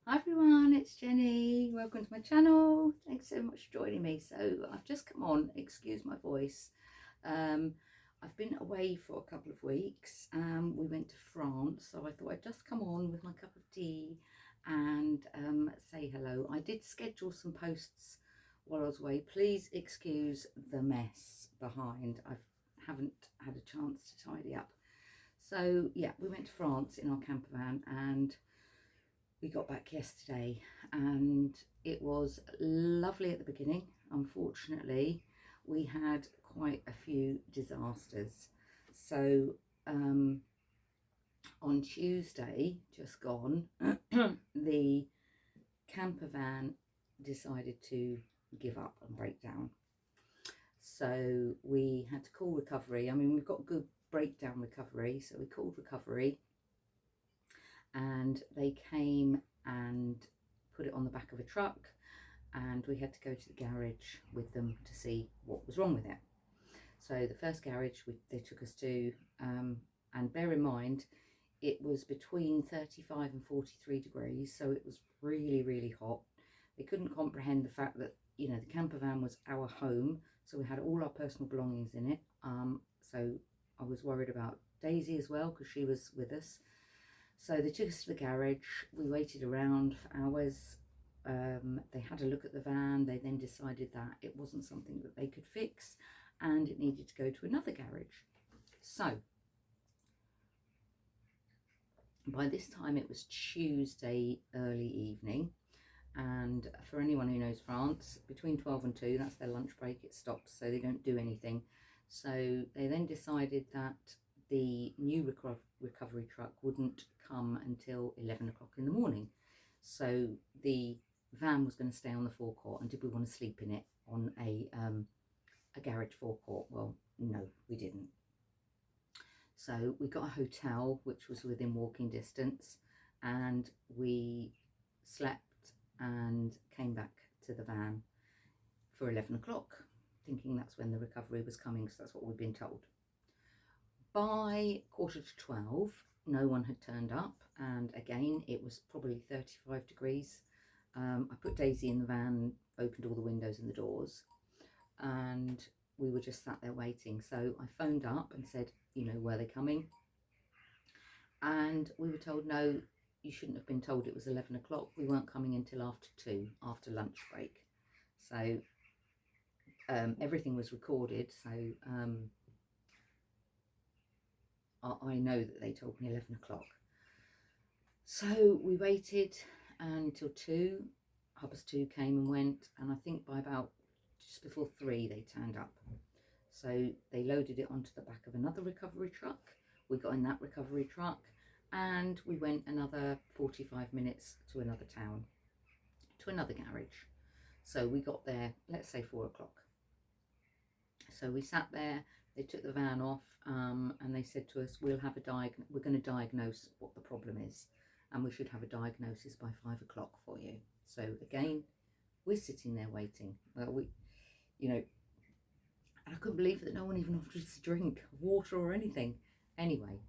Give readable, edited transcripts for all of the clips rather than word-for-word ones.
Hi everyone, it's Jenny. Welcome to my channel. Thanks so much for joining me. So I've just come on, excuse my voice. I've been away for a couple of weeks. We went to France, so I thought I'd just come on with my cup of tea and say hello. I did schedule some posts while I was away. Please excuse the mess behind. I haven't had a chance to tidy up. So yeah, we went to France in our camper van and we got back yesterday and it was lovely at the beginning. Unfortunately, we had quite a few disasters. So on Tuesday, just gone, the camper van decided to give up and break down. So we had to call recovery. I mean, we've got good breakdown recovery, so we called recovery and they came and put it on the back of a truck, and we had to go to the garage with them to see what was wrong with it. So the first garage they took us to, and bear in mind it was between 35 and 43 degrees, so it was really hot. They couldn't comprehend the fact that, you know, the camper van was our home, so we had all our personal belongings in it. So I was worried about Daisy as well because she was with us. So they took us to the garage. We waited around for hours. They had a look at the van. They then decided that it wasn't something that they could fix and it needed to go to another garage. So by this time it was Tuesday early evening, and for anyone who knows France, between 12 and 2, that's their lunch break, it stops, so they don't do anything. So they then decided that the new recovery truck wouldn't come until 11 o'clock in the morning. So the van was going to stay on the forecourt, and did we want to sleep in it on a garage forecourt? Well, no, we didn't. So we got a hotel which was within walking distance, and we slept and came back to the van for 11 o'clock, thinking that's when the recovery was coming, because that's what we'd been told. By 11:45, no one had turned up, and again it was probably 35 degrees. I put Daisy in the van, opened all the windows and the doors, and we were just sat there waiting. So I phoned up and said, you know, were they coming? And we were told, no, you shouldn't have been told it was 11 o'clock. We weren't coming until after 2, after lunch break. So everything was recorded. So I know that they told me 11 o'clock. So we waited until 2. 2 came and went, and I think by about just before 3 they turned up. So they loaded it onto the back of another recovery truck. We got in that recovery truck and we went another 45 minutes to another town, to another garage. So we got there, let's say 4 o'clock. So we sat there, they took the van off, and they said to us, we're going to diagnose what the problem is, and we should have a diagnosis by 5 o'clock for you. So again, we're sitting there waiting. Well, you know, and I couldn't believe that no one even offered us a drink, water or anything. Anyway,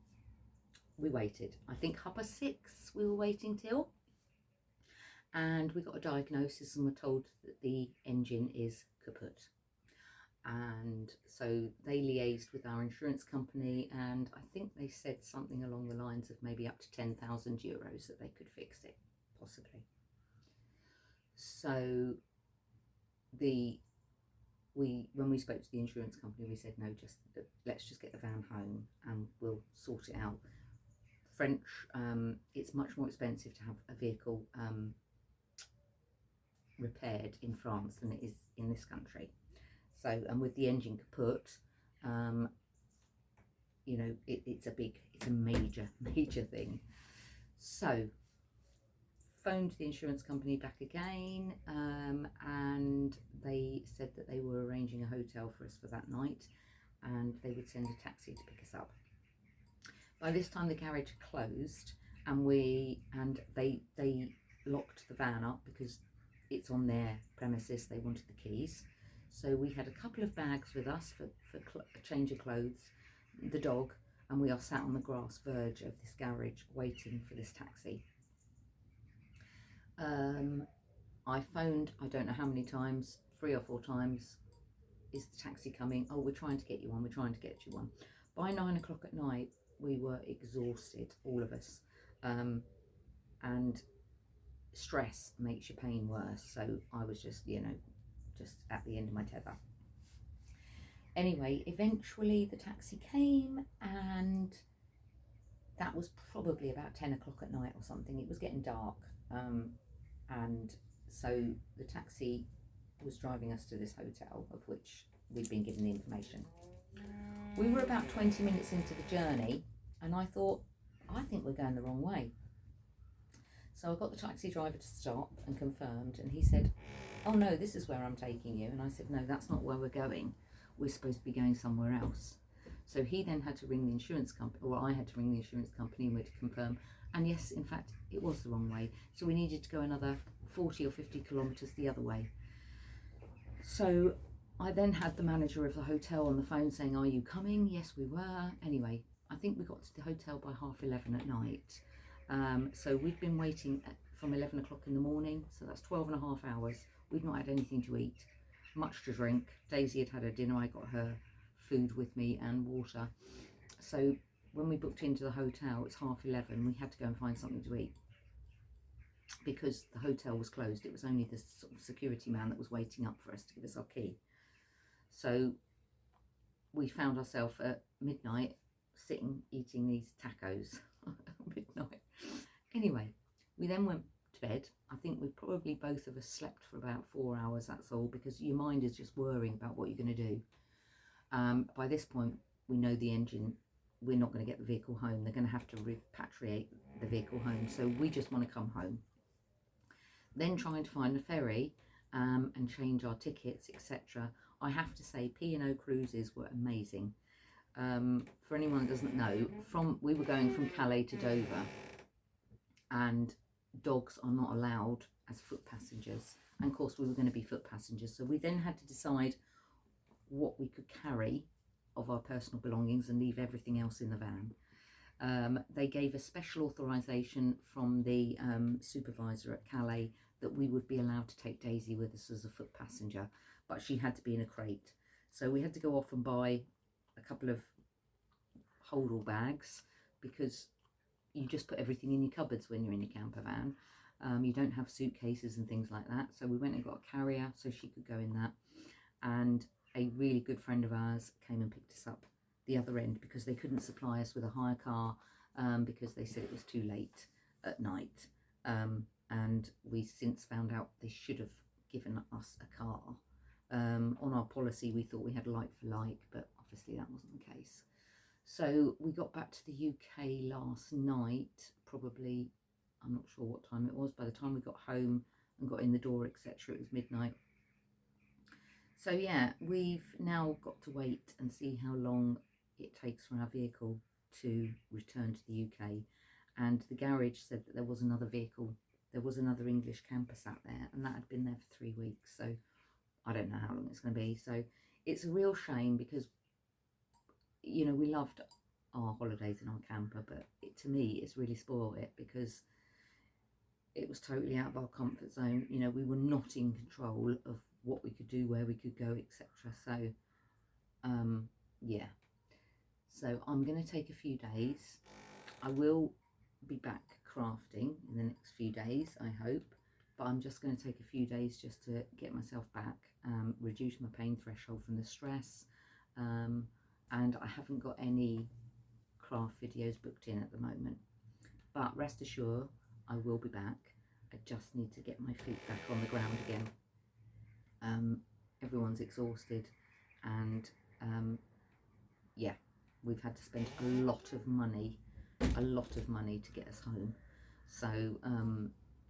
we waited. I think 6:30 we were waiting till, and we got a diagnosis and were told that the engine is kaput. And so they liaised with our insurance company, and I think they said something along the lines of maybe up to 10,000 euros that they could fix it, possibly. So when we spoke to the insurance company, we said, no, let's just get the van home and we'll sort it out. French, it's much more expensive to have a vehicle repaired in France than it is in this country. So, and with the engine kaput, you know, it's a major thing. So phoned the insurance company back again, and they said that they were arranging a hotel for us for that night, and they would send a taxi to pick us up. By this time the garage closed, and they locked the van up because it's on their premises. They wanted the keys. So we had a couple of bags with us for a change of clothes, the dog, and we are sat on the grass verge of this garage waiting for this taxi. I phoned, I don't know how many times, 3 or 4 times. Is the taxi coming? Oh, we're trying to get you one, we're trying to get you one. By 9 o'clock at night, we were exhausted, all of us. And stress makes your pain worse. So I was just, just at the end of my tether. Anyway, eventually the taxi came, and that was probably about 10 o'clock at night or something. It was getting dark. And so the taxi was driving us to this hotel, of which we'd been given the information. We were about 20 minutes into the journey, and I thought, I think we're going the wrong way. So I got the taxi driver to stop and confirmed, and he said, oh no, this is where I'm taking you. And I said, no, that's not where we're going. We're supposed to be going somewhere else. So he then had to ring the insurance company, or I had to ring the insurance company, and we had to confirm. And yes, in fact, it was the wrong way. So we needed to go another 40 or 50 kilometres the other way. So I then had the manager of the hotel on the phone saying, are you coming? Yes, we were. Anyway, I think we got to the hotel by 11:30 at night. So we'd been waiting from 11 o'clock in the morning. So that's 12.5 hours. We'd not had anything to eat, much to drink. Daisy had had her dinner. I got her food with me and water. So when we booked into the hotel, it's 11:30. We had to go and find something to eat because the hotel was closed. It was only the sort of security man that was waiting up for us to give us our key. So we found ourselves at midnight sitting eating these tacos at midnight. Anyway, we then went to bed. I think we probably both of us slept for about 4 hours, that's all, because your mind is just worrying about what you're going to do. By this point, we know the engine, we're not going to get the vehicle home. They're going to have to repatriate the vehicle home. So we just want to come home. Then trying to find a ferry and change our tickets, etc. I have to say, P&O cruises were amazing. For anyone that doesn't know, we were going from Calais to Dover, and dogs are not allowed as foot passengers. And of course, we were going to be foot passengers. So we then had to decide what we could carry of our personal belongings and leave everything else in the van. They gave a special authorization from the supervisor at Calais that we would be allowed to take Daisy with us as a foot passenger, but she had to be in a crate. So we had to go off and buy a couple of hold-all bags, because you just put everything in your cupboards when you're in your camper van. You don't have suitcases and things like that. So we went and got a carrier so she could go in that. And a really good friend of ours came and picked us up the other end, because they couldn't supply us with a hire car because they said it was too late at night. And we since found out they should have given us a car. On our policy, we thought we had like for like, but obviously that wasn't the case. So we got back to the UK last night, probably, I'm not sure what time it was. By the time we got home and got in the door, etc., it was midnight. So yeah, we've now got to wait and see how long it takes for our vehicle to return to the UK. And the garage said that there was another vehicle, there was another English camper sat there, and that had been there for 3 weeks. So I don't know how long it's going to be. So it's a real shame, because, you know, we loved our holidays in our camper, but to me, it's really spoiled it, because it was totally out of our comfort zone. You know, we were not in control of what we could do, where we could go, etc. So yeah, so I'm going to take a few days. I will be back crafting in the next few days, I hope, but I'm just going to take a few days just to get myself back, reduce my pain threshold from the stress, and I haven't got any craft videos booked in at the moment, but rest assured I will be back. I just need to get my feet back on the ground again. Everyone's exhausted, and yeah, we've had to spend a lot of money to get us home. So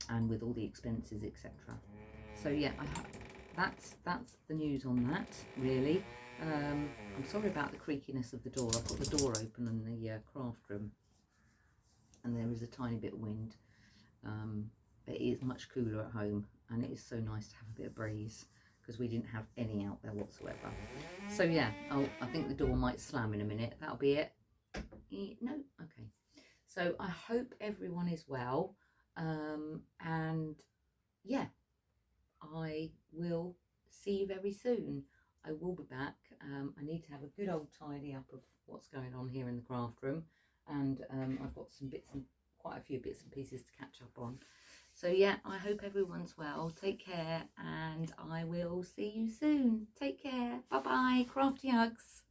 and with all the expenses, etc. So yeah, that's the news on that, really. I'm sorry about the creakiness of the door. I've got the door open in the craft room, and there is a tiny bit of wind. But it is much cooler at home, and it is so nice to have a bit of breeze, because we didn't have any out there whatsoever. So yeah, I think the door might slam in a minute. That'll be it. No? Okay. So I hope everyone is well, and very soon I will be back. I need to have a good old tidy up of what's going on here in the craft room, and I've got quite a few bits and pieces to catch up on. So yeah, I hope everyone's well. Take care, and I will see you soon. Take care. Bye bye. Crafty hugs.